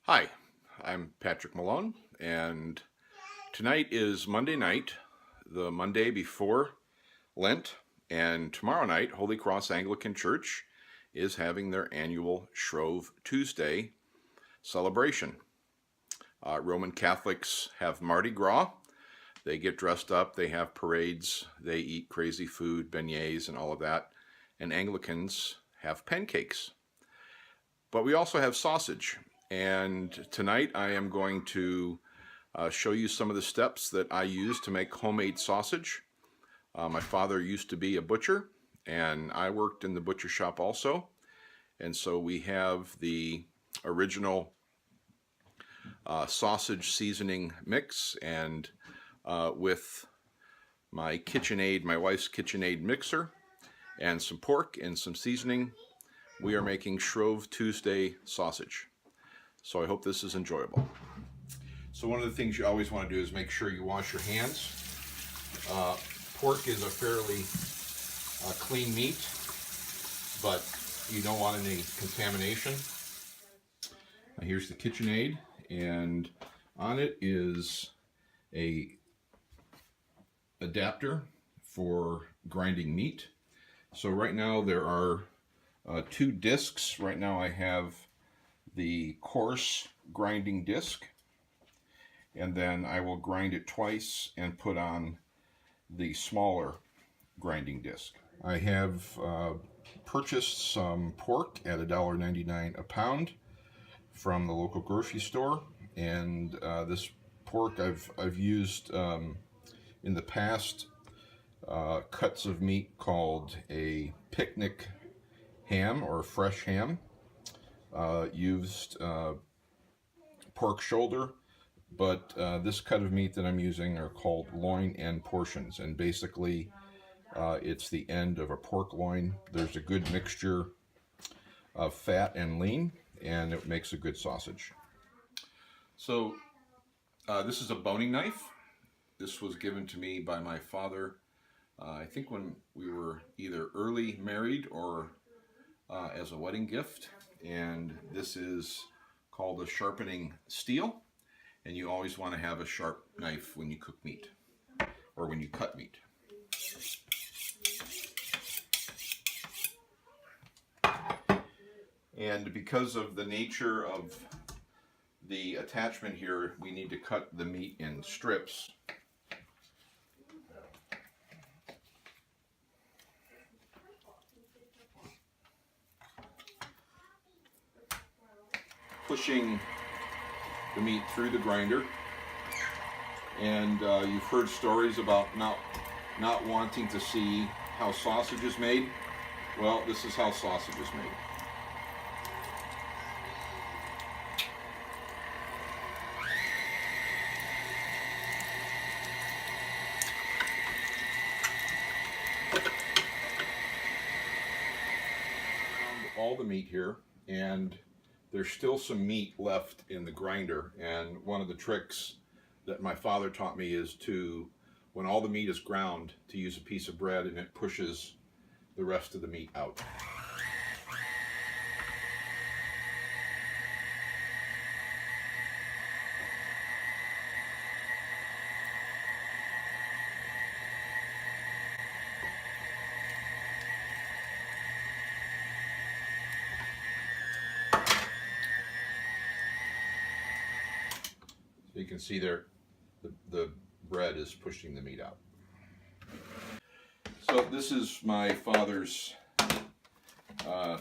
Hi, I'm Patrick Malone, and tonight is Monday night, the Monday before Lent, and tomorrow night, Holy Cross Anglican Church is having their annual Shrove Tuesday celebration. Roman Catholics have Mardi Gras. They get dressed up, they have parades, they eat crazy food, beignets, and all of that, and Anglicans have pancakes. But we also have sausage. And tonight I am going to show you some of the steps that I use to make homemade sausage. My father used to be a butcher, and I worked in the butcher shop also. And so we have the original sausage seasoning mix, and with my KitchenAid, my wife's KitchenAid mixer, and some pork and some seasoning, we are making Shrove Tuesday sausage. So I hope this is enjoyable. So one of the things you always want to do is make sure you wash your hands. Pork is a fairly clean meat, but you don't want any contamination. Here's the KitchenAid, and on it is a adapter for grinding meat. So right now there are two discs. Right now I have the coarse grinding disc, and then I will grind it twice and put on the smaller grinding disc. I have purchased some pork at $1.99 a pound from the local grocery store, and this pork I've used in the past cuts of meat called a picnic ham or fresh ham. Used pork shoulder, but this cut of meat that I'm using are called loin end portions, and basically it's the end of a pork loin. There's a good mixture of fat and lean, and it makes a good sausage. So this is a boning knife. This was given to me by my father, I think when we were either early married or as a wedding gift. And this is called a sharpening steel, and you always want to have a sharp knife when you cook meat or when you cut meat. And because of the nature of the attachment here, we need to cut the meat in strips. Pushing the meat through the grinder, and you've heard stories about not wanting to see how sausage is made. Well, this is how sausage is made. All the meat here, and there's still some meat left in the grinder, and one of the tricks that my father taught me is to, when all the meat is ground, to use a piece of bread, and it pushes the rest of the meat out. So you can see there, the bread is pushing the meat out. So this is my father's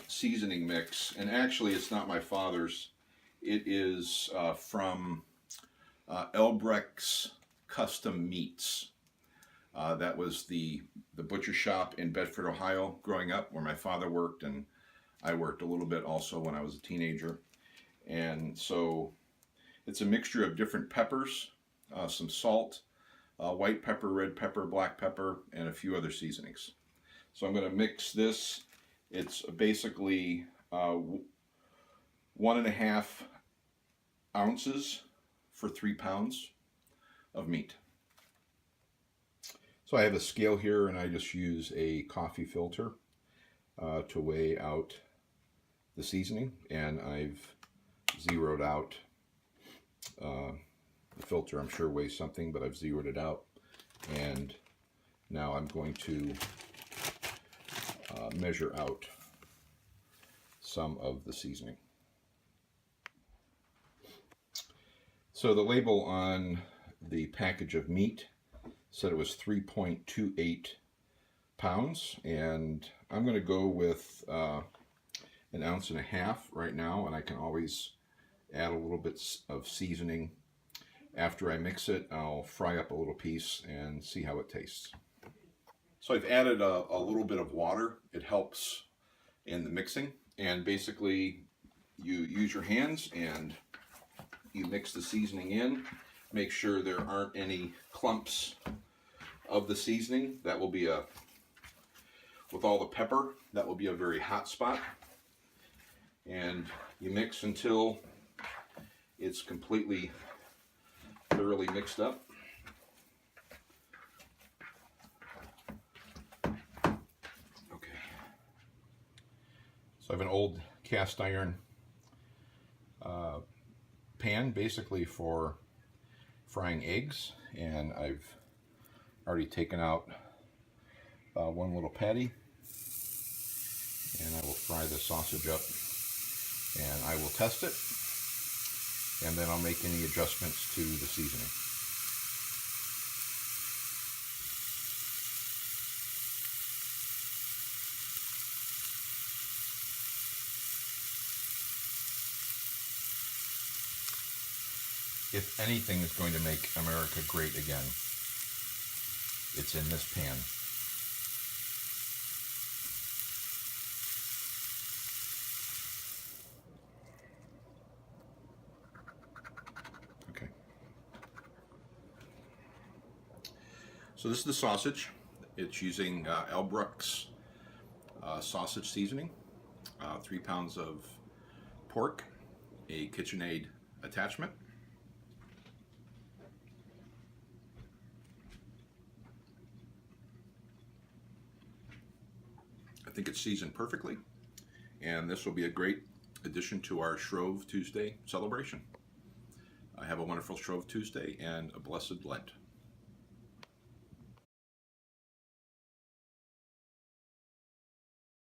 seasoning mix, and actually it's not my father's. It is from Elbrecht's Custom Meats. That was the butcher shop in Bedford, Ohio, growing up, where my father worked, and I worked a little bit also when I was a teenager. And so it's a mixture of different peppers, some salt, white pepper, red pepper, black pepper, and a few other seasonings. So I'm going to mix this. It's basically 1.5 ounces for 3 pounds of meat. So I have a scale here, and I just use a coffee filter to weigh out the seasoning, and I've zeroed out The filter, I'm sure, weighs something, but I've zeroed it out. And now I'm going to measure out some of the seasoning. So the label on the package of meat said it was 3.28 pounds, and I'm going to go with 1.5 ounces right now, and I can always add a little bit of seasoning. After I mix it, I'll fry up a little piece and see how it tastes. So I've added a little bit of water. It helps in the mixing, and basically you use your hands and you mix the seasoning in. Make sure there aren't any clumps of the seasoning. That will be with all the pepper, that will be a very hot spot. And you mix until it's completely, thoroughly mixed up. Okay. So I have an old cast iron pan, basically for frying eggs, and I've already taken out one little patty, and I will fry the sausage up, and I will test it, and then I'll make any adjustments to the seasoning. If anything is going to make America great again, it's in this pan. Okay. So this is the sausage. It's using Albrook's sausage seasoning, 3 pounds of pork, a KitchenAid attachment. I think it's seasoned perfectly, and this will be a great addition to our Shrove Tuesday celebration. Have a wonderful Shrove Tuesday and a blessed Lent.